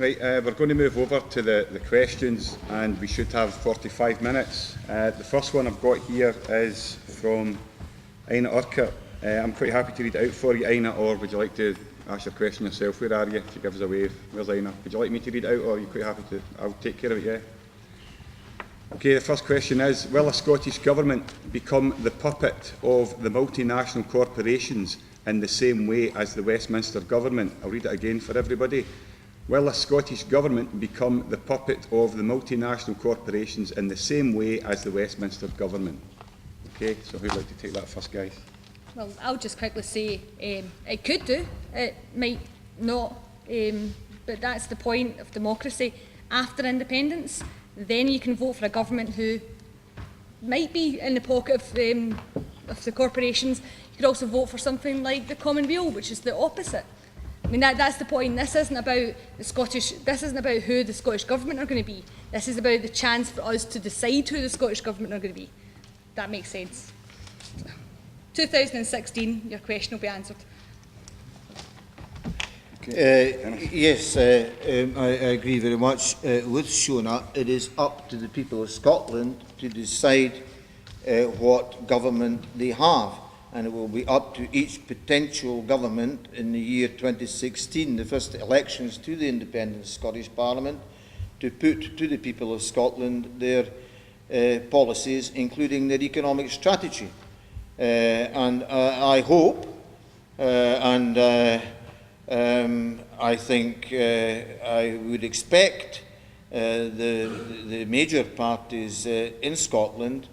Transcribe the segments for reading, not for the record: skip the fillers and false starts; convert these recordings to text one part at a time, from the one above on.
Right, we're going to move over to the questions, and we should have 45 minutes. The first one I've got here is from Ina Urquhart. I'm quite happy to read it out for you, Ina, or would you like to ask your question yourself? Where are you? If you give us a wave. Where's Ina? Would you like me to read it out, or are you quite happy to? I'll take care of it, yeah. Okay, the first question is, will a Scottish Government become the puppet of the multinational corporations in the same way as the Westminster Government? I'll read it again for everybody. Will a Scottish Government become the puppet of the multinational corporations in the same way as the Westminster Government? Okay, so who'd like to take that first, guys? Well, I'll just quickly say it could do, it might not, but that's the point of democracy. After independence, then you can vote for a government who might be in the pocket of the corporations. You could also vote for something like the Commonweal, which is the opposite. I mean, that's the point. This isn't about This isn't about who the Scottish Government are going to be. This is about the chance for us to decide who the Scottish Government are going to be. That makes sense. 2016, your question will be answered. Yes, I agree very much with Shona. It is up to the people of Scotland to decide what government they have, and it will be up to each potential government in the year 2016, the first elections to the independent Scottish Parliament, to put to the people of Scotland their policies, including their economic strategy. And I hope I think I would expect the major parties in Scotland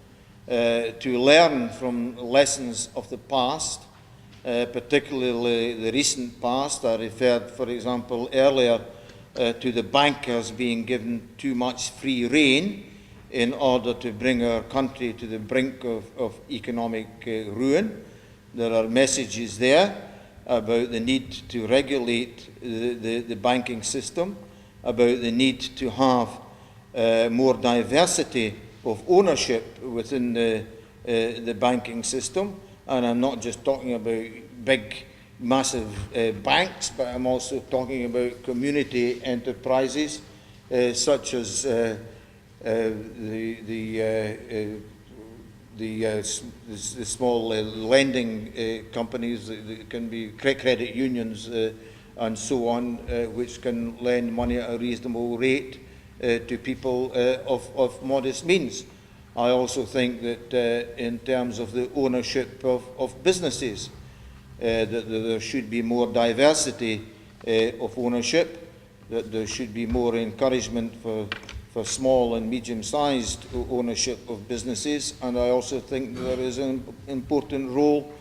to learn from lessons of the past, particularly the recent past. I referred, for example, earlier to the bankers being given too much free rein in order to bring our country to the brink of economic ruin. There are messages there about the need to regulate the banking system, about the need to have more diversity of ownership within the banking system. And I'm not just talking about big, massive banks, but I'm also talking about community enterprises such as the small lending companies, that can be credit unions and so on, which can lend money at a reasonable rate to people of modest means. I also think that in terms of the ownership of businesses, that there should be more diversity of ownership, that there should be more encouragement for small and medium-sized ownership of businesses, and I also think there is an important role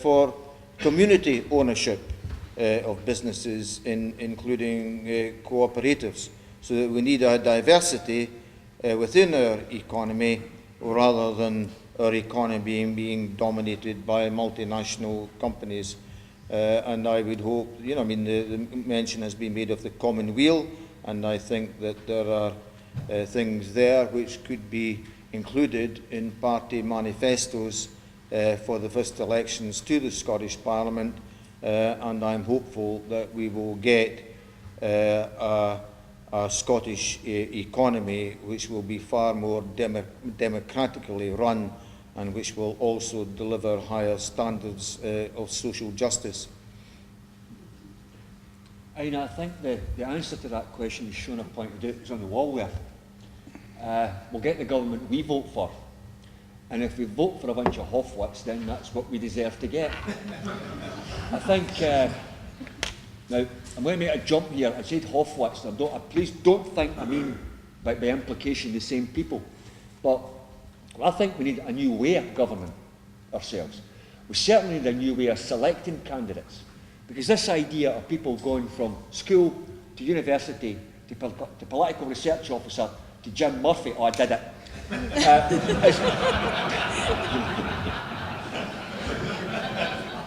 for community ownership of businesses, including cooperatives, so that we need a diversity within our economy rather than our economy being dominated by multinational companies. And I would hope, I mean, the mention has been made of the Commonweal, and I think that there are things there which could be included in party manifestos for the first elections to the Scottish Parliament, and I'm hopeful that we will get a Scottish economy which will be far more democratically run, and which will also deliver higher standards of social justice. I think the answer to that question, as Shona pointed out, is on the wall there. We'll get the government we vote for, and if we vote for a bunch of Hoffwits, then that's what we deserve to get. I think, now, I'm going to make a jump here. I said Hoffwits, please don't think I mean by implication the same people, but I think we need a new way of governing ourselves. We certainly need a new way of selecting candidates. Because this idea of people going from school to university to political research officer to Jim Murphy, oh, I did it,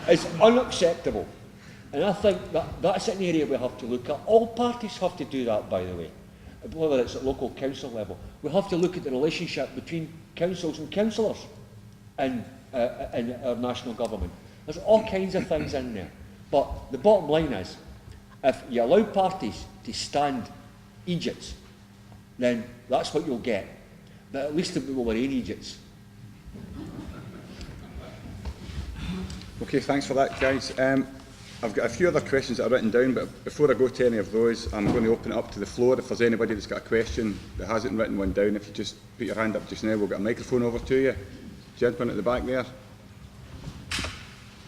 is unacceptable. And I think that's an area we have to look at. All parties have to do that, by the way, whether it's at local council level. We have to look at the relationship between councils and councillors in our national government. There's all kinds of things in there. But the bottom line is, if you allow parties to stand Egypts, then that's what you'll get. But at least we were in Egypts. Okay, thanks for that, guys. I've got a few other questions that are written down, but before I go to any of those, I'm going to open it up to the floor. If there's anybody that's got a question that hasn't written one down, if you just put your hand up just now, we'll get a microphone over to you. Gentleman at the back there.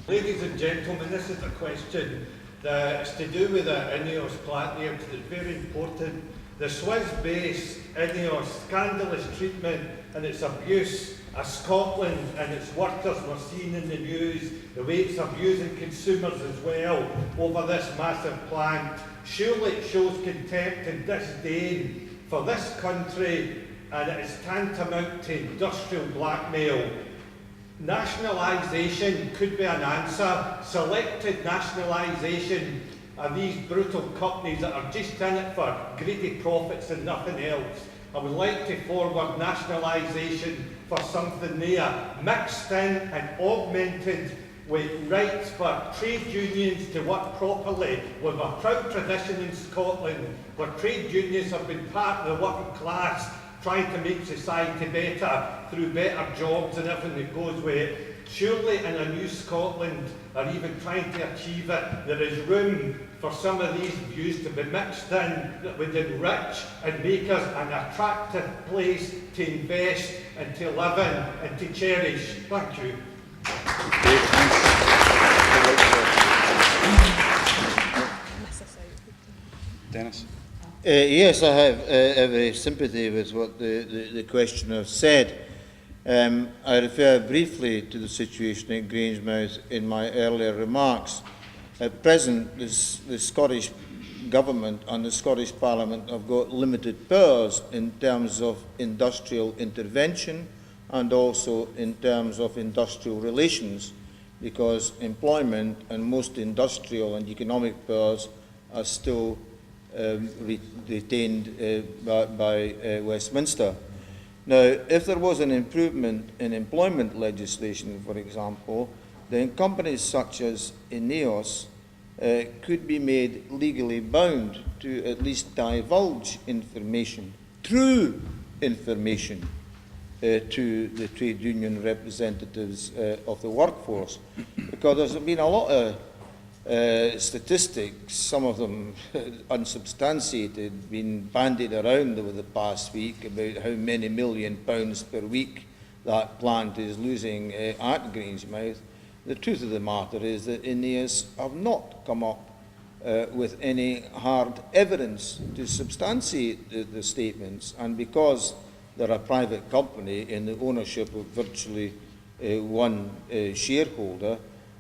Ladies and gentlemen, this is a question that's to do with the INEOS Platinum. It's very important. The Swiss-based INEOS scandalous treatment and its abuse of Scotland and its workers were seen in the news, the way it's abusing consumers as well over this massive plant. Surely it shows contempt and disdain for this country, and it is tantamount to industrial blackmail. Nationalisation could be an answer. Selected nationalisation of these brutal companies that are just in it for greedy profits and nothing else. I would like to forward nationalisation for something there, mixed in and augmented with rights for trade unions to work properly. We have a proud tradition in Scotland where trade unions have been part of the working class, trying to make society better through better jobs and everything that goes with it. Surely in a new Scotland, or even trying to achieve it, there is room for some of these views to be mixed in that would enrich and make us an attractive place to invest and to live in and to cherish. Thank you. Dennis. Yes, I have every sympathy with what the questioner said. I refer briefly to the situation at Grangemouth in my earlier remarks. At present, the Scottish Government and the Scottish Parliament have got limited powers in terms of industrial intervention and also in terms of industrial relations, because employment and most industrial and economic powers are still retained by Westminster. Now, if there was an improvement in employment legislation, for example, then companies such as INEOS could be made legally bound to at least divulge information, true information, to the trade union representatives of the workforce. Because there's been a lot of statistics, some of them unsubstantiated, been bandied around over the past week about how many £million per week that plant is losing at Grangemouth. The truth of the matter is that INEOS have not come up with any hard evidence to substantiate the statements, and because they're a private company in the ownership of virtually one shareholder,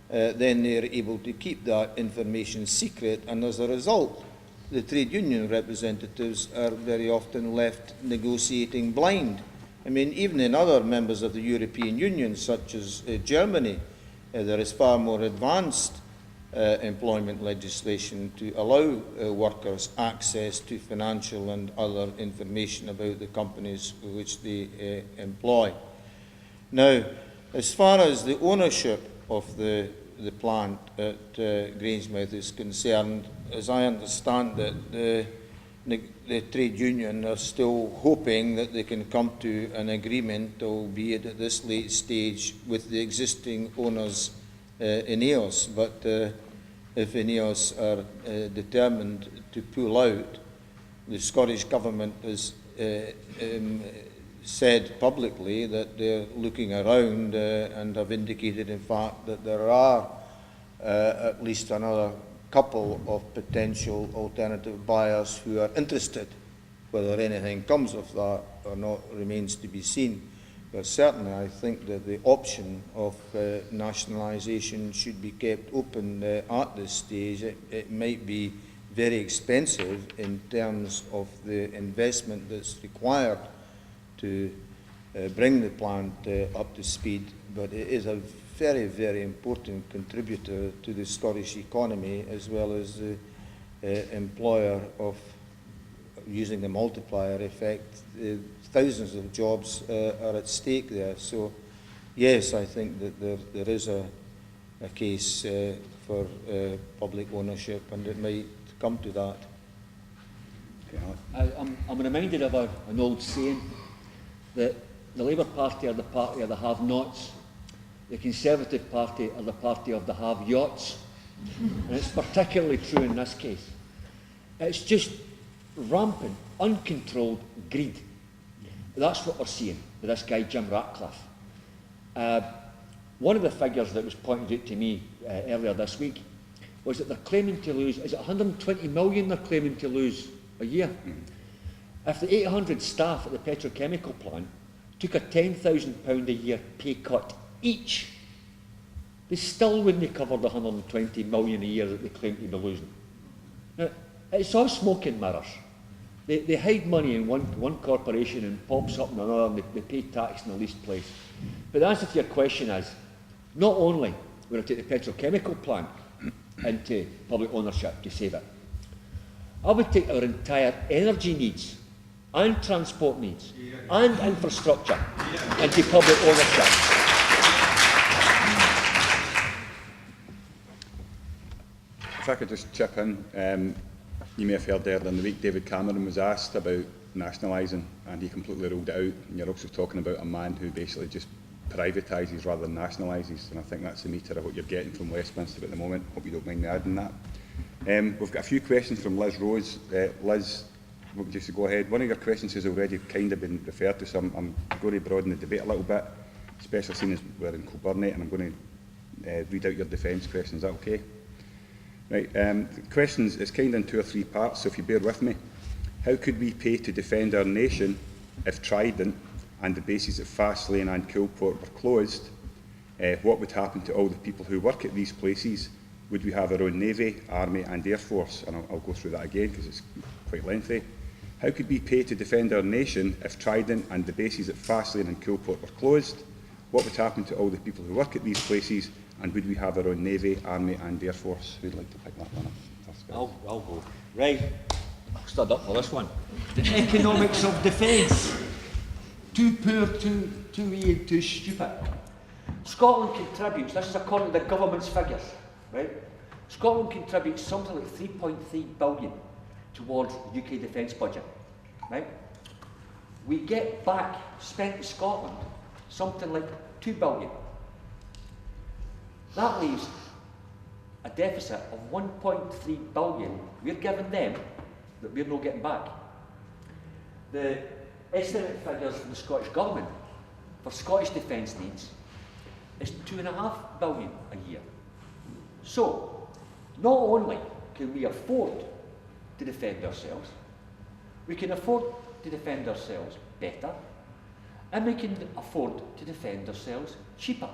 then they're able to keep that information secret, and as a result, the trade union representatives are very often left negotiating blind. I mean, even in other members of the European Union, such as Germany, there is far more advanced employment legislation to allow workers access to financial and other information about the companies which they employ. Now, as far as the ownership of the plant at Grangemouth is concerned, as I understand it, the trade union are still hoping that they can come to an agreement, albeit at this late stage, with the existing owners, INEOS. But if INEOS are determined to pull out, the Scottish Government has said publicly that they're looking around and have indicated, in fact, that there are at least another couple of potential alternative buyers who are interested. Whether anything comes of that or not remains to be seen. But certainly I think that the option of nationalisation should be kept open at this stage. It might be very expensive in terms of the investment that's required to bring the plant up to speed, but it is a very, very important contributor to the Scottish economy, as well as the employer of, using the multiplier effect, thousands of jobs are at stake there. So, yes, I think that there is a case for public ownership, and it might come to that. I'm reminded of an old saying that the Labour Party are the party of the have-nots, the Conservative Party are the party of the have-yachts. And it's particularly true in this case. It's just rampant, uncontrolled greed. That's what we're seeing with this guy, Jim Ratcliffe. One of the figures that was pointed out to me earlier this week was that they're claiming to lose, is it 120 million they're claiming to lose a year? If the 800 staff at the petrochemical plant took a £10,000 a year pay cut each, they still wouldn't cover the 120 million a year that they claim to be losing. Now, it's all smoke and mirrors. They hide money in one corporation and pops up in another, and they pay tax in the least place. But the answer to your question is, not only will I take the petrochemical plant into public ownership to save it, I would take our entire energy needs and transport needs and infrastructure into public ownership. If I could just chip in, you may have heard earlier in the week David Cameron was asked about nationalising and he completely ruled it out. And you're also talking about a man who basically just privatises rather than nationalises, and I think that's the metre of what you're getting from Westminster at the moment. Hope you don't mind me adding that. We've got a few questions from Liz Rose. Liz, just to go ahead, one of your questions has already kind of been referred to, so I'm going to broaden the debate a little bit, especially seeing as we're in Kilbirnie, and I'm going to read out your defence question. Is that okay? Right, the questions, it's kind of in 2 or 3 parts, so if you bear with me. How could we pay to defend our nation if Trident and the bases at Fastlane and Kilport were closed? What would happen to all the people who work at these places? Would we have our own Navy, Army and Air Force? And I'll go through that again because it's quite lengthy. How could we pay to defend our nation if Trident and the bases at Fastlane and Kilport were closed? What would happen to all the people who work at these places? And would we have our own Navy, Army and Air Force? Who'd like to pick that one up? I'll go. Right, I'll stand up for this one. The economics of defence. Too poor, too wee and too stupid. Scotland contributes, this is according to the government's figures, right? Scotland contributes something like 3.3 billion towards the UK defence budget, right? We get back, spent in Scotland, something like 2 billion. That leaves a deficit of 1.3 billion we're giving them that we're not getting back. The estimate figures from the Scottish Government for Scottish defence needs is 2.5 billion a year. So, not only can we afford to defend ourselves, we can afford to defend ourselves better, and we can afford to defend ourselves cheaper.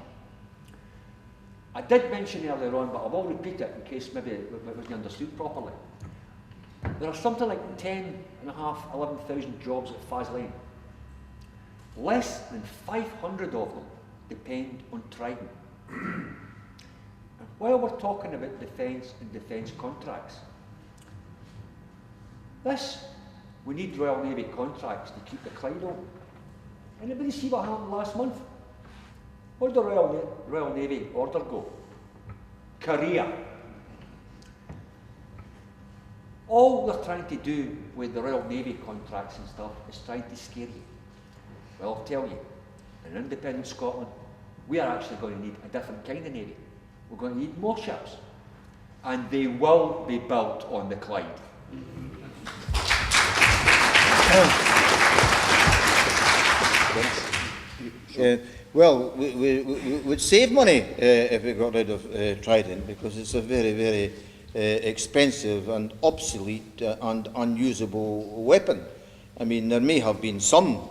I did mention earlier on, but I will repeat it in case maybe it wasn't understood properly. There are something like 11,000 jobs at Fastlane. Less than 500 of them depend on Trident. And while we're talking about defence and defence contracts, we need Royal Navy contracts to keep the Clyde on. Anybody see what happened last month? Where did the Royal Navy order go? Korea. All they're trying to do with the Royal Navy contracts and stuff is trying to scare you. Well, I'll tell you, in independent Scotland, we are actually going to need a different kind of Navy. We're going to need more ships. And they will be built on the Clyde. Well, we would save money if we got rid of Trident, because it's a very, very expensive and obsolete and unusable weapon. I mean, there may have been some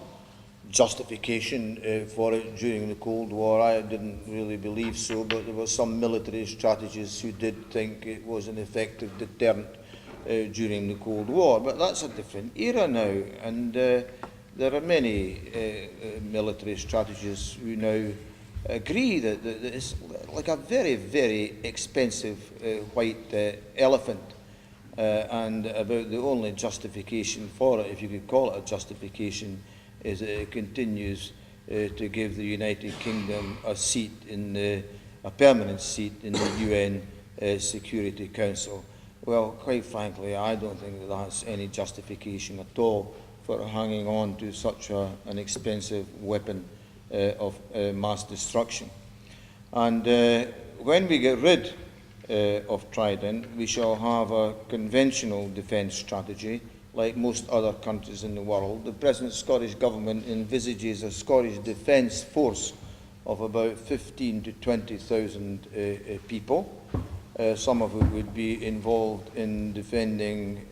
justification for it during the Cold War. I didn't really believe so, but there were some military strategists who did think it was an effective deterrent during the Cold War. But that's a different era now, and there are many military strategists who now agree that it's like a very, very expensive white elephant, and about the only justification for it, if you could call it a justification, is that it continues to give the United Kingdom a seat in a permanent seat in the UN Security Council. Well, quite frankly, I don't think that that's any justification at all for hanging on to such an expensive weapon of mass destruction. And when we get rid of Trident, we shall have a conventional defence strategy like most other countries in the world. The present Scottish Government envisages a Scottish Defence Force of about 15 to 20,000 people. Some of it would be involved in defending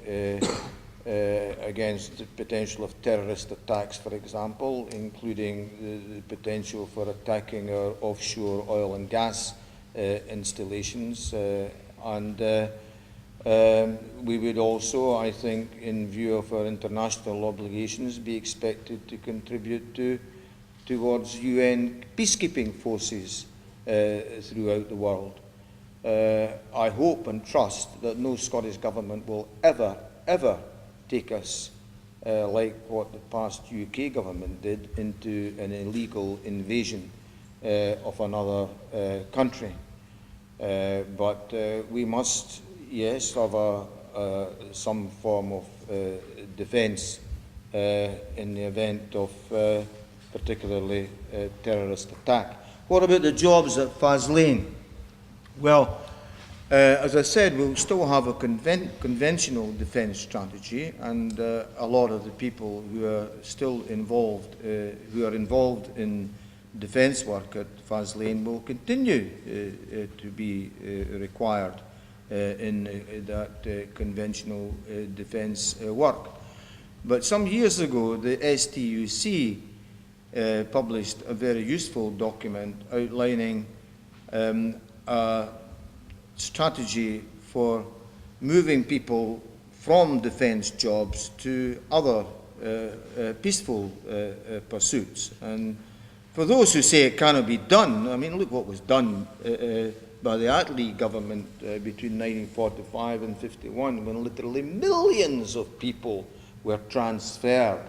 against the potential of terrorist attacks, for example, including the potential for attacking our offshore oil and gas installations. We would also, I think, in view of our international obligations, be expected to contribute towards UN peacekeeping forces throughout the world. I hope and trust that no Scottish Government will ever take us, like what the past UK Government did, into an illegal invasion of another country. But we must, yes, have some form of defence in the event of particularly terrorist attack. What about the jobs at Faslane? Well, as I said, we'll still have a conventional defence strategy, and a lot of the people who are still involved, who are involved in defence work at Faslane will continue to be required in that conventional defence work. But some years ago, the STUC published a very useful document outlining a strategy for moving people from defence jobs to other peaceful pursuits. And for those who say it cannot be done, I mean, look what was done by the Attlee government between 1945 and 51, when literally millions of people were transferred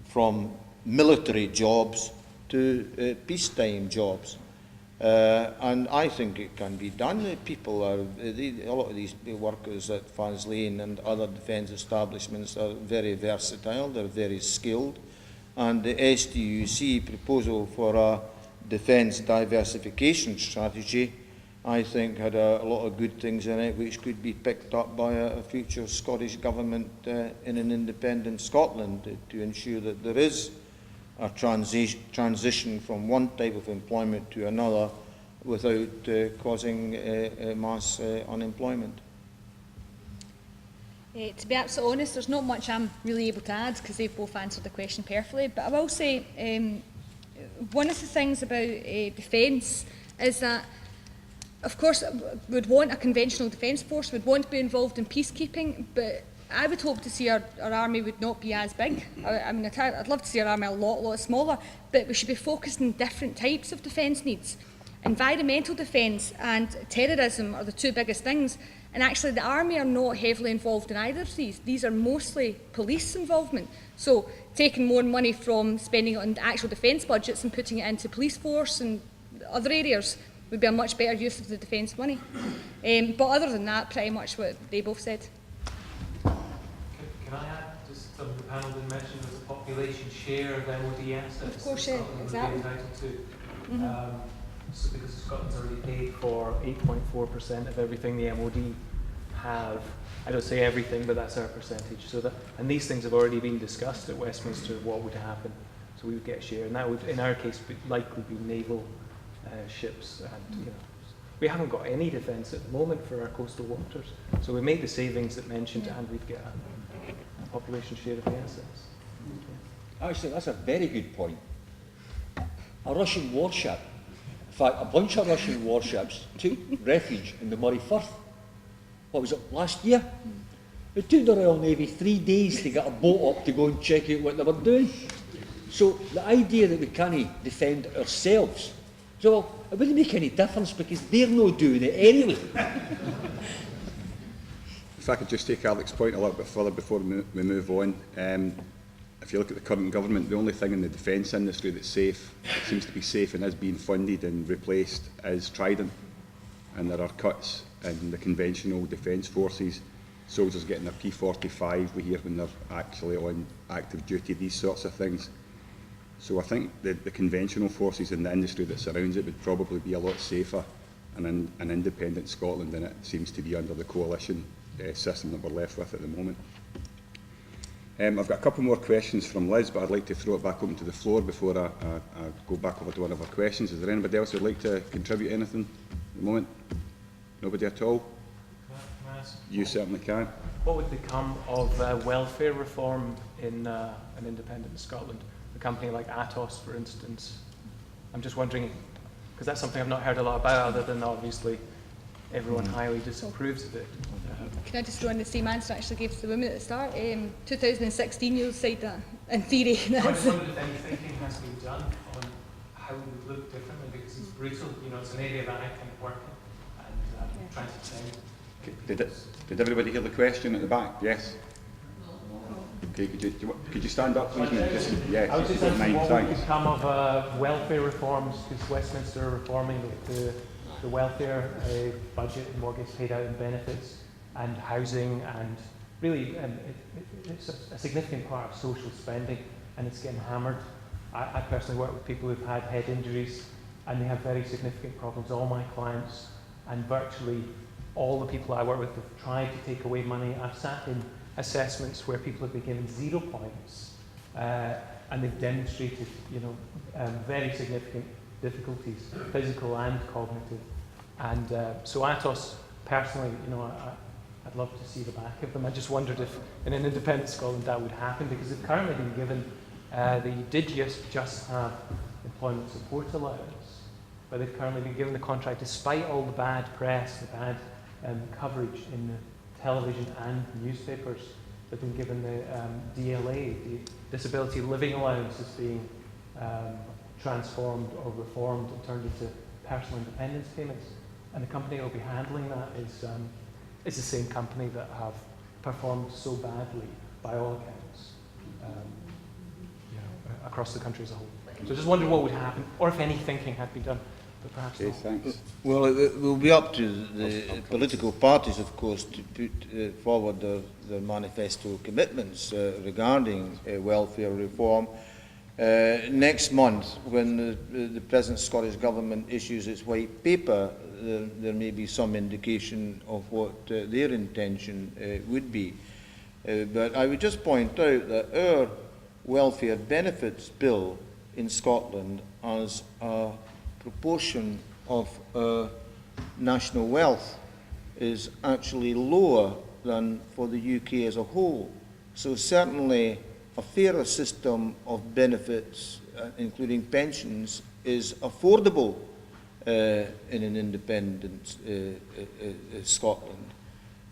from military jobs to peacetime jobs. And I think it can be done. People are, a lot of these workers at Faslane and other defence establishments are very versatile, they're very skilled, and the STUC proposal for a defence diversification strategy, I think, had a lot of good things in it which could be picked up by a future Scottish Government in an independent Scotland to ensure that there is a transition from one type of employment to another without causing mass unemployment. To be absolutely honest, there's not much I'm really able to add because they've both answered the question perfectly. But I will say one of the things about defence is that, of course, we'd want a conventional defence force, we'd want to be involved in peacekeeping, but I would hope to see our army would not be as big. I mean, I'd love to see our army a lot smaller, but we should be focused on different types of defence needs. Environmental defence and terrorism are the two biggest things, and actually the army are not heavily involved in either of these. These are mostly police involvement. So taking more money from spending it on actual defence budgets and putting it into police force and other areas would be a much better use of the defence money. But other than that, pretty much what they both said. Can I add, just the panel did mention there's a population share of MOD assets. Of course, yeah, exactly. Entitled to. So because Scotland's already paid for 8.4% of everything the MOD have. I don't say everything, but that's our percentage. So that, and these things have already been discussed at Westminster, what would happen. So we would get a share, and that would, in our case, likely be naval ships. And you know, we haven't got any defence at the moment for our coastal waters. So we made the savings that mentioned, and we'd get a population share of the assets. Actually, that's a very good point. A Russian warship, in fact, a bunch of Russian warships took refuge in the Moray Firth. What was it, last year? It took the Royal Navy 3 days to get a boat up to go and check out what they were doing. So the idea that we can't defend ourselves, so it wouldn't make any difference because they're not doing it anyway. If I could just take Alex's point a little bit further before we move on. If you look at the current government, the only thing in the defence industry that's safe, that seems to be safe and is being funded and replaced, is Trident. And there are cuts in the conventional defence forces. soldiers getting their P45, we hear when they're actually on active duty, these sorts of things. So I think the conventional forces in the industry that surrounds it would probably be a lot safer and in an independent Scotland than it seems to be under the coalition system that we're left with at the moment. I've got a couple more questions from Liz, but I'd like to throw it back open to the floor before I go back over to one of our questions. Is there anybody else who'd like to contribute anything at the moment? Nobody at all? Can I ask, You certainly can. what would become of welfare reform in an independent Scotland? A company like Atos, for instance. I'm just wondering, because that's something I've not heard a lot about, other than obviously everyone highly disapproves of it. Can I just throw in the same answer I actually gave to the women at the start? 2016, you'll say that, in theory. I just wondered if any thinking has been done on how it would look differently, because it's brutal. You know, it's an area that I can work in, and I'm trying to defend. Did everybody hear the question at the back? Yes? Okay, could you stand up, please? Yeah, I was just if you don't asking mind, what would thanks. become of welfare reforms, because Westminster are reforming the welfare budget and what gets paid out in benefits and housing, and really it's a significant part of social spending, and it's getting hammered. I personally work with people who've had head injuries and they have very significant problems. All my clients and virtually all the people I work with have tried to take away money. I've sat in assessments where people have been given 0 points and they've demonstrated, very significant difficulties, physical and cognitive. And so Atos, personally, I'd love to see the back of them. I just wondered if in an independent Scotland that would happen, because they've currently been given, they did just have employment support allowance, but they've currently been given the contract despite all the bad press, the bad coverage in the television and newspapers. They've been given the DLA, the Disability Living Allowance, is being transformed or reformed and turned into personal independence payments. And the company that will be handling that is the same company that have performed so badly, by all accounts, across the country as a whole. So I just wondered what would happen, or if any thinking had been done, but perhaps Okay, not. thanks. Well, it will be up to the political parties, of course, to put forward their manifesto commitments regarding welfare reform. Next month, when the present Scottish Government issues its white paper, there may be some indication of what their intention would be. But I would just point out that our welfare benefits bill in Scotland as a proportion of our national wealth is actually lower than for the UK as a whole. So certainly a fairer system of benefits, including pensions, is affordable in an independent Scotland.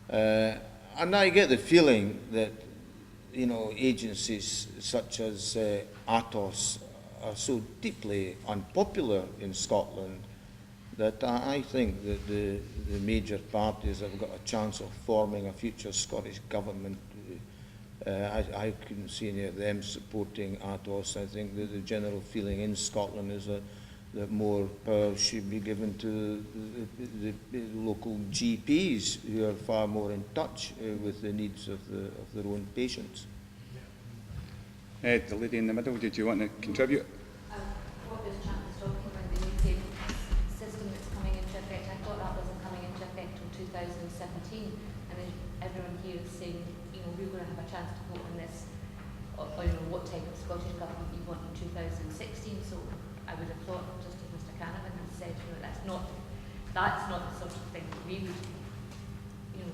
And I get the feeling that, agencies such as Atos are so deeply unpopular in Scotland that I think that the major parties have got a chance of forming a future Scottish government. I couldn't see any of them supporting Atos. I think that the general feeling in Scotland is that more power should be given to the local GPs, who are far more in touch with the needs of their own patients. The lady in the middle, did you want to contribute? What this chap was talking about, the new payment system that's coming into effect, I thought that wasn't coming into effect until 2017, and everyone here is saying, we're going to have a chance to vote on this, or what type of Scottish government we want in 2016. So I would have thought, just as Mr. Canavan has said, that's not the sort of thing that we would,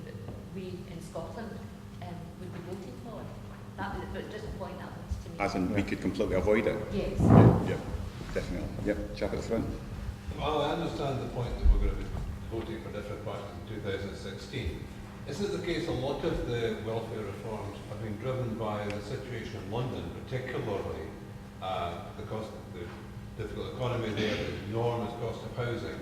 that we in Scotland would be voting for. That was, but just a point that was to me. As in, we could completely avoid it? Yes. Yeah, definitely. Yep, chap at the front. Well, I understand the point that we're going to be voting for different parties in 2016. Isn't it the case a lot of the welfare reforms have been driven by the situation in London, particularly the cost of the difficult economy there, the enormous cost of housing,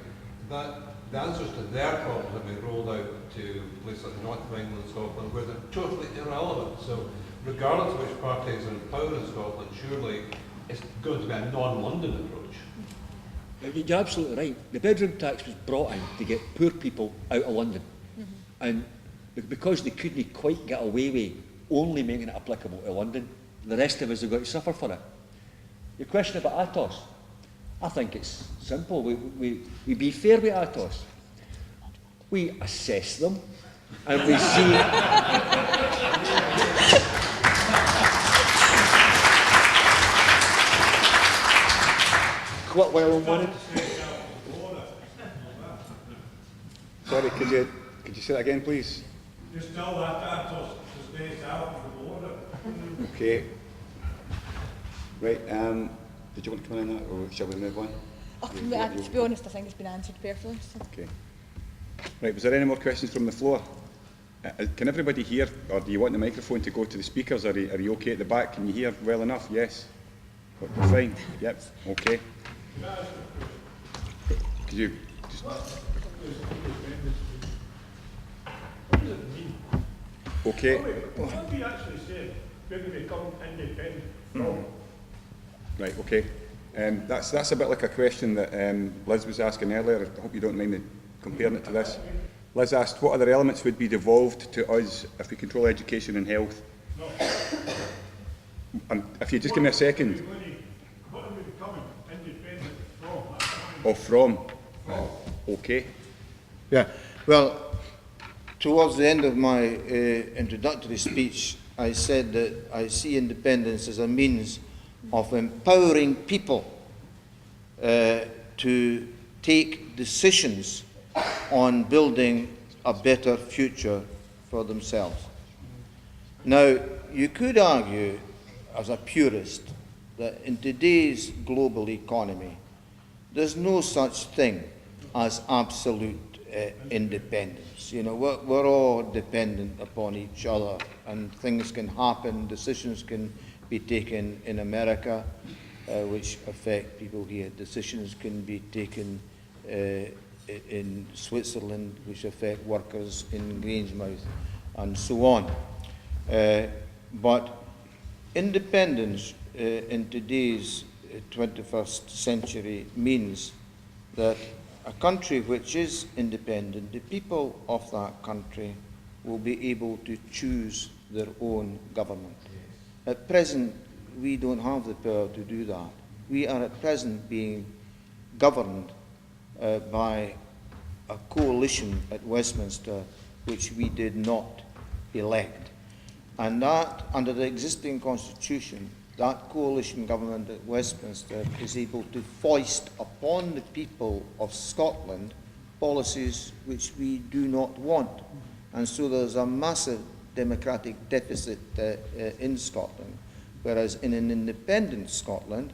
that the answers to their problems have been rolled out to places like North of England, Scotland, where they're totally irrelevant. So regardless of which parties are in power in Scotland, surely it's going to be a non-London approach. You're absolutely right. The bedroom tax was brought in to get poor people out of London. And because they couldn't quite get away with only making it applicable to London, the rest of us have got to suffer for it. Your question about ATOS, I think it's simple. We be fair with ATOS. We assess them and we see... What well wanted? Sorry, could you say that again, please? Just tell that Atos to stay south of the border. Okay. Right, did you want to come in on that, or shall we move on? Oh, to be honest, I think it's been answered perfectly. So. Okay. Right, was there any more questions from the floor? Can everybody hear, or do you want the microphone to go to the speakers? Are you okay at the back? Can you hear well enough? Yes? Fine? Yep, okay. Could you just... Okay. What do you actually say when we become independent from? Right, okay. That's a bit like a question that Liz was asking earlier. I hope you don't mind me comparing it to this. Liz asked, what other elements would be devolved to us if we control education and health? No. And if you just give me a second. What are we becoming independent from? Oh, from? Okay. Yeah, well, towards the end of my introductory speech, I said that I see independence as a means of empowering people to take decisions on building a better future for themselves. Now, you could argue, as a purist, that in today's global economy, there's no such thing as absolute independence. You know, we're all dependent upon each other, and things can happen, decisions can be taken in America, which affect people here. Decisions can be taken in Switzerland, which affect workers in Grangemouth, and so on. But independence in today's 21st century means that a country which is independent, the people of that country will be able to choose their own government. At present, we don't have the power to do that. We are at present being governed by a coalition at Westminster which we did not elect. And that, under the existing constitution, that coalition government at Westminster is able to foist upon the people of Scotland policies which we do not want. And so there's a massive democratic deficit in Scotland, whereas in an independent Scotland,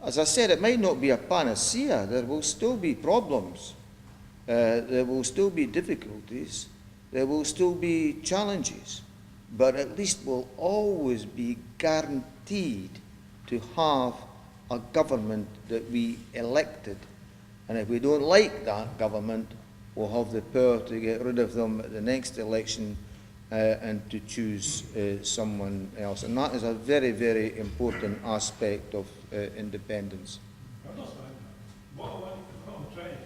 as I said, it might not be a panacea. There will still be problems. There will still be difficulties. There will still be challenges. But at least we'll always be guaranteed to have a government that we elected. And if we don't like that government, we'll have the power to get rid of them at the next election and to choose someone else. And that is a very, very important aspect of independence. I understand that. What I'm trying,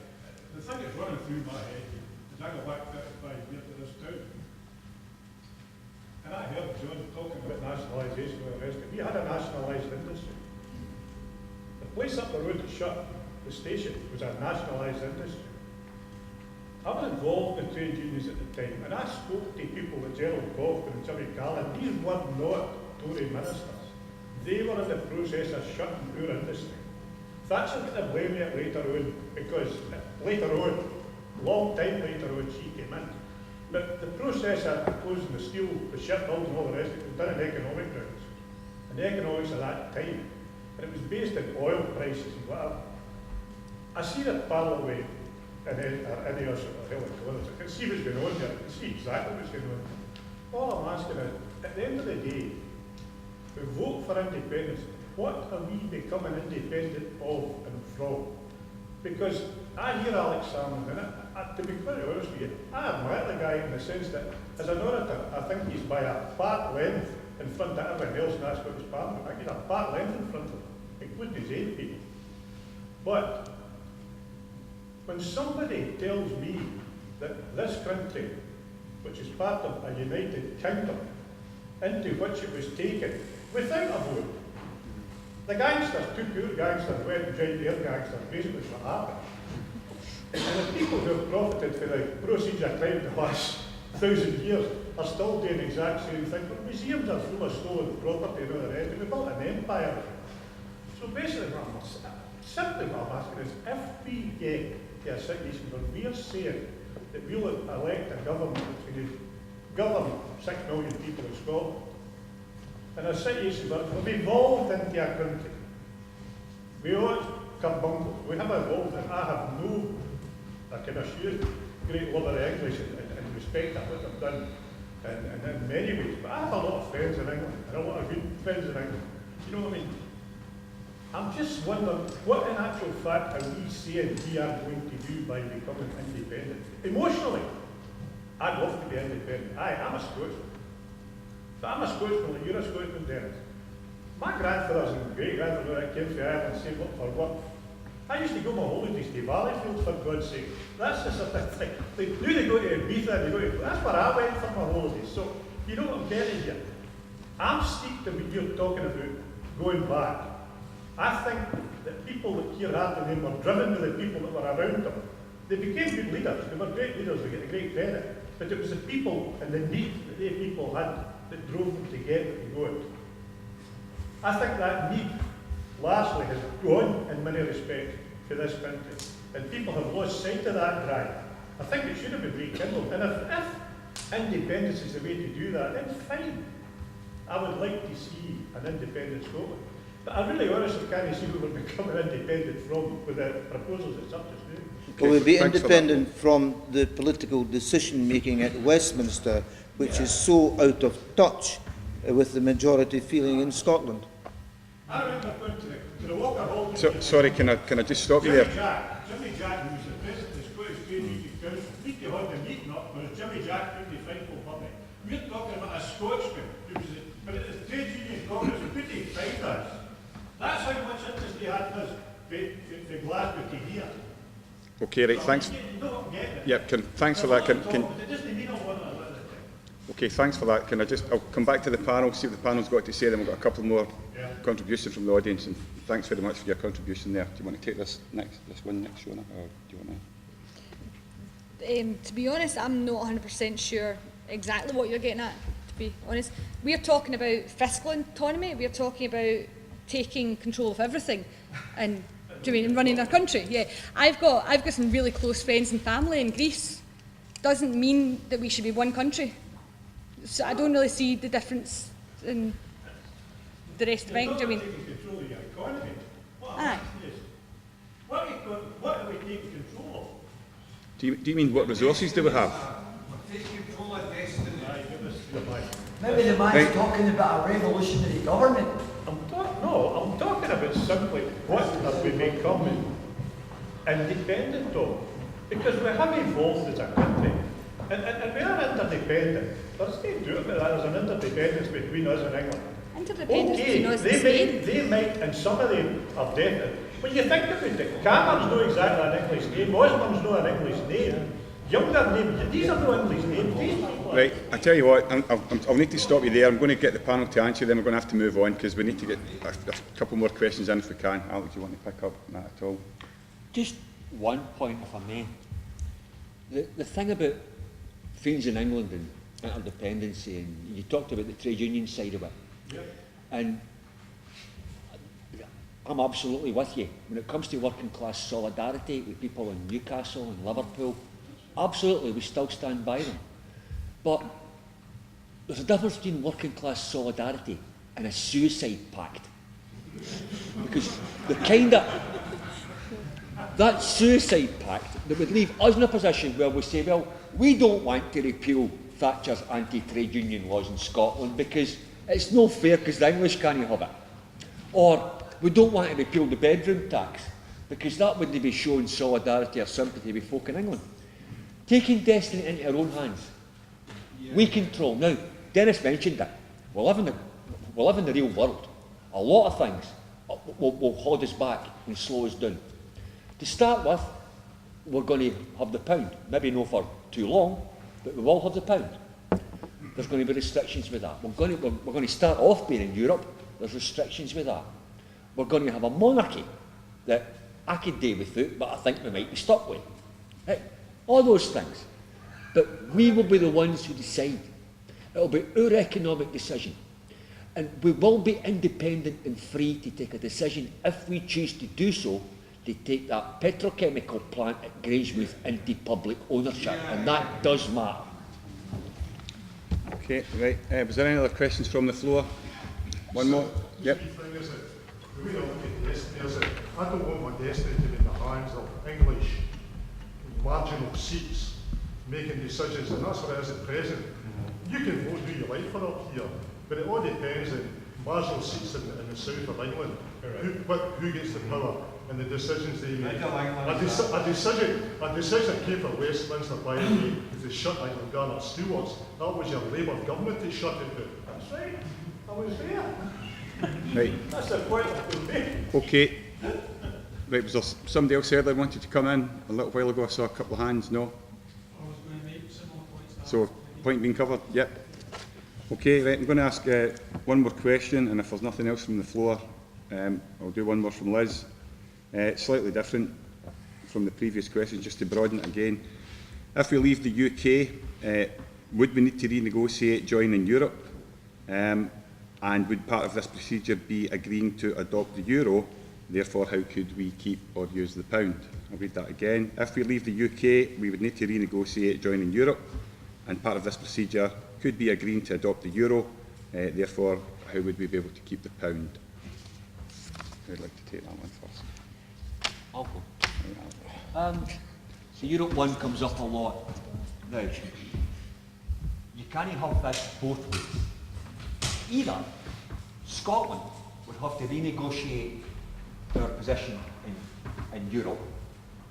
the thing that's running through my head is I go back 35 years to this town. And I heard John talking about nationalisation and the rest of it. We had a nationalised industry. The place up the road that shut, the station, was a nationalised industry. I was involved in trade unions at the time, and I spoke to people like Gerald Coughlin and Jimmy Callan. These were not Tory ministers. They were in the process of shutting our industry. Thatcher got the blame it later on, because later on, long time later on, she came in. But the process of closing the steel, the shipbuilding and all the rest of it was done on economic grounds. And the economics of that time. And it was based on oil prices and whatever. I see that parallel way in any other sort of hell of colors. I can see what's going on there. I can see exactly what's going on. All I'm asking is, at the end of the day, we vote for independence. What are we becoming independent of and from? Because I hear Alex Salmon, and to be quite honest with you, I admire the guy in the sense that, as an orator, I think he's by a part length in front of everyone else in that Scottish Parliament. I think he's a part length in front of them, including his own people. But when somebody tells me that this country which is part of a united kingdom, into which it was taken without a vote. The gangsters, two poor gangsters, went and joined their gangsters, basically what happened. And the people who have profited for the proceeds of crime the last 1,000 years are still doing the exact same thing. But museums are full of stolen property and all the rest. We built an empire. So basically, simply what I'm asking is, if we get to a situation where we're saying that we'll elect a government that's going to govern 6 million people in Scotland, in a situation where we've evolved into a country, we always carbuncle, we have evolved, and I have no, I can assure you, great love of the English and respect of what they've done in many ways. But I have a lot of friends in England, and a lot of good friends in England. You know what I mean? I'm just wondering, what in actual fact are we saying we are going to do by becoming independent? Emotionally, I'd love to be independent. I'm a Scotsman. But I'm a Scotsman, like you're a Scotsman, Dennis. My grandfathers and great-grandfathers that came to Ireland saved up for work. I used to go on my holidays to Valleyfield, for God's sake. That's the sort of thing. They knew they go to Ibiza, they go to... That's where I went for my holidays. So, you know what I'm getting here? I'm steeped in what you're talking about going back. I think that people that here had the name were driven by the people that were around them. They became good leaders. They were great leaders. They get the great credit. But it was the people and the need that they people had that drove them to get where they going. I think that need largely has gone in many respects to this country. And people have lost sight of that drive. I think it should have been rekindled. And if independence is the way to do that, then fine. I would like to see an independent Scotland. But I really honestly can't see where we're becoming independent from with the proposals that's up just now. Well, we'll be independent from the political decision-making at Westminster, which is so out of touch with the majority feeling in Scotland. I remember going to the Walker Hall... Sorry, can I just stop you there? Jimmy Jack, who was the president of the Scottish Trade Union Council, need to hold the meeting up, because Jimmy Jack couldn't be frightful public. We're talking about a Scotsman, but at the Trade Union Congress, he couldn't find us. That's how much interest he had in us, the Glasgow to here. Okay, right, thanks. Yeah, thanks for that. Okay, thanks for that. I'll come back to the panel, see what the panel's got to say, then we've got a couple more contributions from the audience, and thanks very much for your contribution there. Do you want to take this one next, Shona, or do you want to? To be honest, I'm not 100% sure exactly what you're getting at, to be honest. We're talking about fiscal autonomy, we're talking about taking control of everything, and running our country. Yeah, I've got some really close friends and family in Greece. Doesn't mean that we should be one country. So I don't really see the difference in the rest of it. You're not taking control of your economy. What are we taking control of? Do you mean what resources do we have? Take control of destiny. Maybe the man's talking about a revolutionary government. I'm talking about simply what have we become independent of. Because we have evolved as a country. And we are interdependent. There's no doubt about that. There's an interdependence between us and England. Interdependence between us and Spain. They might, and some of them are definite. When you think about it, Camerons know exactly an English name, Osmonds know an English name, younger names, these are no English names. Right, I tell you what, I'll need to stop you there. I'm going to get the panel to answer, then we're going to have to move on, because we need to get a couple more questions in if we can. Alex, do you want to pick up on that at all? Just one point, if I may. The thing about things in England and interdependency, and you talked about the trade union side of it, and I'm absolutely with you. When it comes to working class solidarity with people in Newcastle and Liverpool, absolutely, we still stand by them. But there's a difference between working class solidarity and a suicide pact. Because that suicide pact that would leave us in a position where we say, well, we don't want to repeal Thatcher's anti-trade union laws in Scotland because it's no fair because the English can't have it. Or we don't want to repeal the bedroom tax because that wouldn't be showing solidarity or sympathy with folk in England. Taking destiny into our own hands. We control. Now, Dennis mentioned it. We live in the real world. A lot of things will hold us back and slow us down. To start with, we're going to have the pound. Maybe not for too long, but we will have the pound. there's going to be restrictions with that. We're going to start off being in Europe, there's restrictions with that. We're going to have a monarchy that I could do without, but I think we might be stuck with. Right? All those things. But we will be the ones who decide. It will be our economic decision. And we will be independent and free to take a decision, if we choose to do so, to take that petrochemical plant at Grangemouth into public ownership. And that does matter. Okay, right. Was there any other questions from the floor? One more? Yep. The way I look at destiny is that I don't want my destiny to be in the hands of English marginal seats making decisions, and that's what it is at present. You can vote who you like for up here, but it all depends on marginal seats in the south of England, who gets the power and the decisions they make. A decision came from Westminster, by the way, is to shut Garnet Stewart's. That was your Labour government that shut it down. That's right. I was there. Right. That's the point I'm making. Okay. Right, was there somebody else earlier wanted to come in a little while ago? I saw a couple of hands. No? I was going to make similar points. So, point being covered? Yep. Okay, right, I'm going to ask one more question, and if there's nothing else from the floor, I'll do one more from Liz. Slightly different from the previous question, just to broaden it again. If we leave the UK, would we need to renegotiate joining Europe? And would part of this procedure be agreeing to adopt the euro? Therefore, how could we keep or use the pound? I'll read that again. If we leave the UK, we would need to renegotiate joining Europe, and part of this procedure could be agreeing to adopt the euro. Therefore, how would we be able to keep the pound? Who'd like to take that one first? I'll go. So Europe 1 comes up a lot. Now, you can't have this both ways. Either Scotland would have to renegotiate our position in Europe,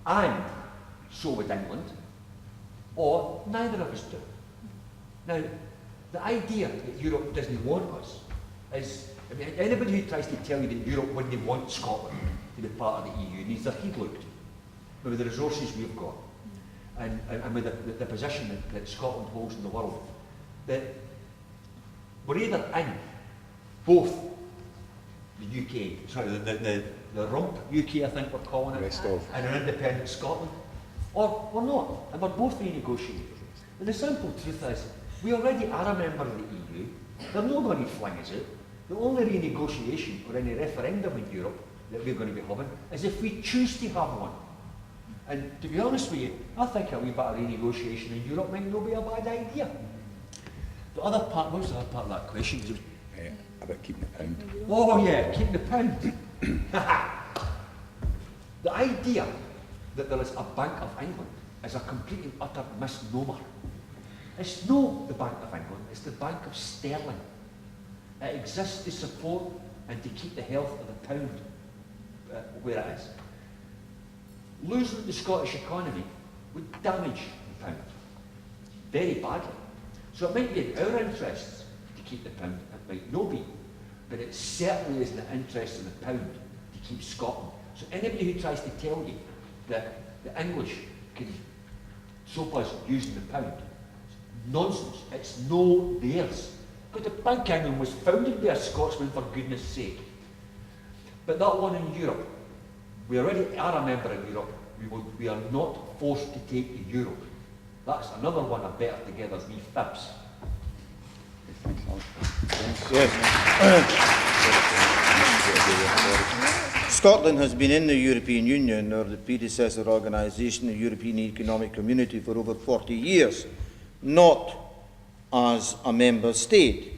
and so would England, or neither of us do. Now, the idea that Europe doesn't want us is, I mean, anybody who tries to tell you that Europe wouldn't want Scotland to be part of the EU needs their head looked, with the resources we've got, and with the position that Scotland holds in the world. That we're either in both the UK, sorry, the rump UK, I think we're calling it, and an independent Scotland, or we're not, and we're both renegotiating. And the simple truth is, we already are a member of the EU. They're not going to fling us out. The only renegotiation or any referendum in Europe that we're going to be having is if we choose to have one. And to be honest with you, I think a wee bit of renegotiation in Europe might not be a bad idea. The other part, what was the other part of that question? About keeping the pound. Oh yeah, keeping the pound. The idea that there is a Bank of England is a complete and utter misnomer. It's not the Bank of England, it's the Bank of Sterling. It exists to support and to keep the health of the pound where it is. Losing the Scottish economy would damage the pound very badly. So it might be in our interests to keep the pound, it might not be, but it certainly is in the interest of the pound to keep Scotland. So anybody who tries to tell you that the English can stop us using the pound, nonsense. It's no theirs. Because the Bank of England was founded by a Scotsman, for goodness sake. But that one in Europe, we already are a member of Europe. We are not forced to take the euro. That's another one of Better Together's wee fibs. Scotland has been in the European Union, or the predecessor organisation, the European Economic Community, for over 40 years, not as a member state,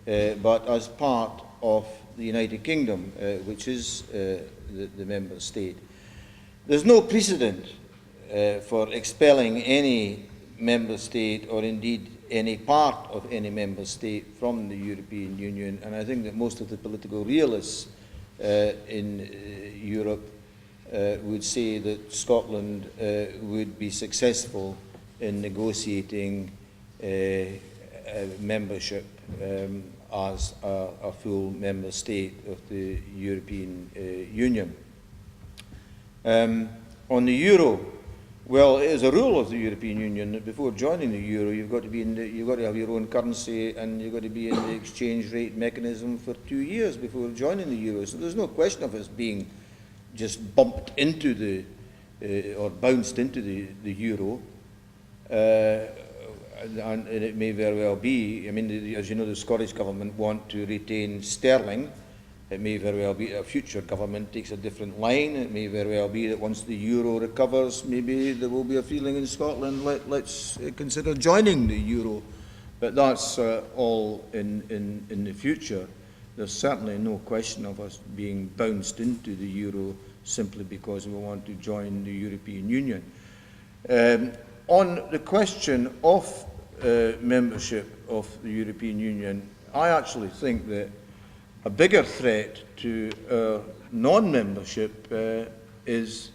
but as part of the United Kingdom, which is the member state. There's no precedent for expelling any member state, or indeed any part of any member state, from the European Union, and I think that most of the political realists in Europe would say that Scotland would be successful in negotiating membership as a full member state of the European Union. On the euro, Well, it is a rule of the European Union that before joining the euro, you've got to have your own currency, and you've got to be in the exchange rate mechanism for 2 years before joining the euro. So there's no question of us being just bumped into or bounced into the euro. And it may very well be. I mean, as you know, the Scottish government want to retain sterling. It may very well be a future government takes a different line. It may very well be that once the euro recovers, maybe there will be a feeling in Scotland, let's consider joining the euro. But that's all in the future. There's certainly no question of us being bounced into the euro simply because we want to join the European Union. On the question of membership of the European Union, I actually think that a bigger threat to non-membership is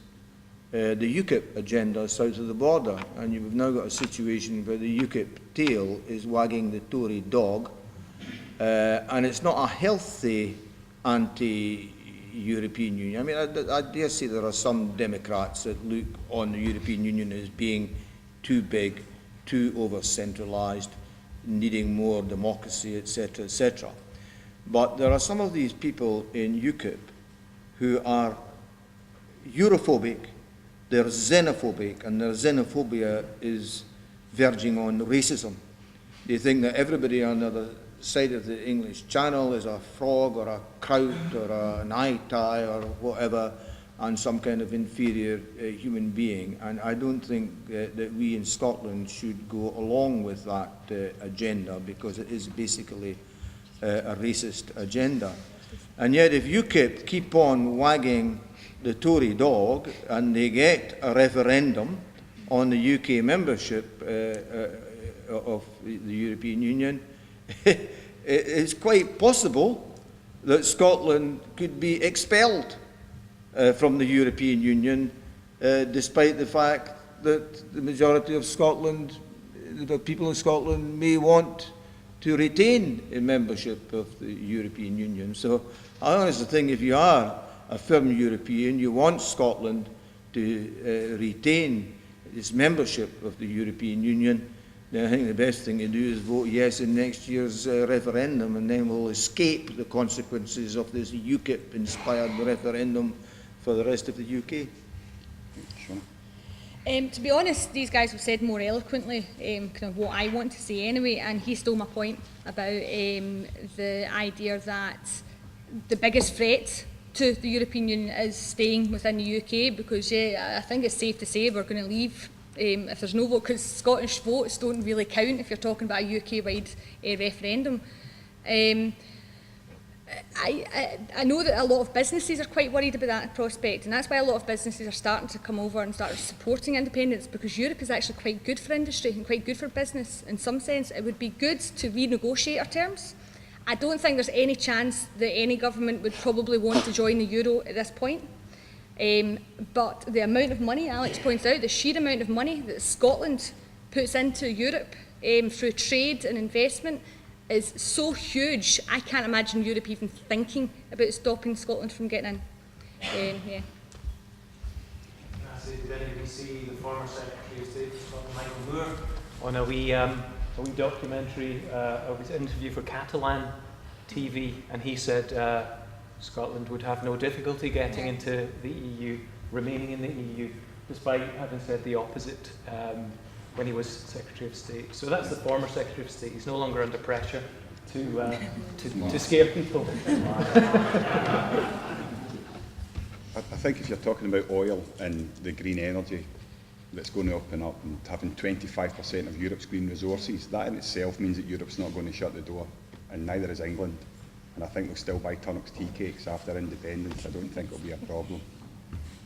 the UKIP agenda south of the border. And you've now got a situation where the UKIP tail is wagging the Tory dog, and it's not a healthy anti-European Union. I mean, I dare say there are some Democrats that look on the European Union as being too big, too over-centralised, needing more democracy, etc., etc. But there are some of these people in UKIP who are Europhobic, they're xenophobic, and their xenophobia is verging on racism. They think that everybody on the other side of the English Channel is a frog or a kraut or an Aitai or whatever, and some kind of inferior human being. And I don't think that we in Scotland should go along with that agenda, because it is basically a racist agenda. And yet if UKIP keep on wagging the Tory dog and they get a referendum on the UK membership of the European Union, it's quite possible that Scotland could be expelled from the European Union, despite the fact that the majority of Scotland, the people in Scotland, may want to retain a membership of the European Union. So I honestly think if you are a firm European, you want Scotland to retain its membership of the European Union, then I think the best thing to do is vote yes in next year's referendum, and then we'll escape the consequences of this UKIP-inspired referendum for the rest of the UK. To be honest, these guys have said more eloquently kind of what I want to say anyway, and he stole my point about the idea that the biggest threat to the European Union is staying within the UK, because I think it's safe to say we're going to leave if there's no vote, because Scottish votes don't really count if you're talking about a UK-wide referendum. I know that a lot of businesses are quite worried about that prospect, and that's why a lot of businesses are starting to come over and start supporting independence, because Europe is actually quite good for industry and quite good for business. In some sense, it would be good to renegotiate our terms. I don't think there's any chance that any government would probably want to join the euro at this point. But the amount of money, Alex points out, the sheer amount of money that Scotland puts into Europe through trade and investment is so huge, I can't imagine Europe even thinking about stopping Scotland from getting in. Yeah. Did anybody see the former Secretary of State, Michael Moore, on a wee documentary of his interview for Catalan TV, and he said Scotland would have no difficulty getting into the EU, remaining in the EU, despite having said the opposite when he was Secretary of State. So that's the former Secretary of State. He's no longer under pressure to scare people. I think if you're talking about oil and the green energy that's going to open up, and having 25% of Europe's green resources, that in itself means that Europe's not going to shut the door, and neither is England. And I think we'll still buy Tunnock's tea cakes after independence. I don't think it'll be a problem.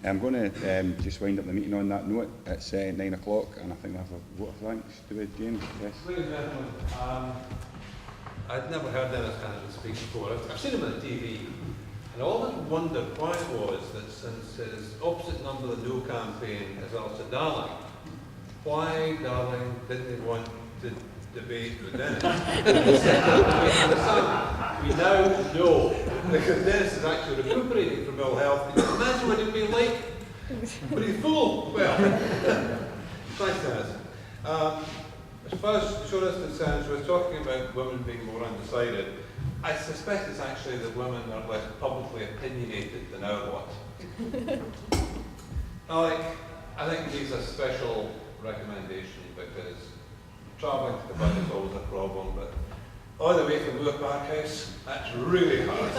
I'm going to just wind up the meeting on that note. It's 9 o'clock, and I think we have a vote of thanks. Do we, James? Yes. Ladies and gentlemen, I'd never heard Dennis Canavan speak before. I've seen him on the TV, and I always wondered why it was that since his opposite number of the No campaign is also Darling, why Darling didn't want to debate with Dennis. We now know, because Dennis is actually recuperating from ill health. Can you imagine what it would be like But he's full. Well, thanks, Dennis. As far as Shona is concerned, she was talking about women being more undecided. I suspect it's actually that women are less publicly opinionated than our lot. I think it needs a special recommendation because travelling to the bus is always a problem, but all the way from Moor Park House, that's really hard.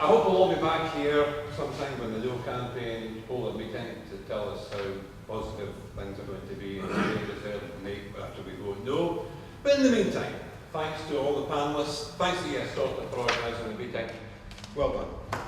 I hope we'll all be back here sometime when the No campaign hold a meeting to tell us how positive things are going to be and changes they'll make after we vote no. But in the meantime, thanks to all the panellists, thanks to Yes for organising the meeting. Well done.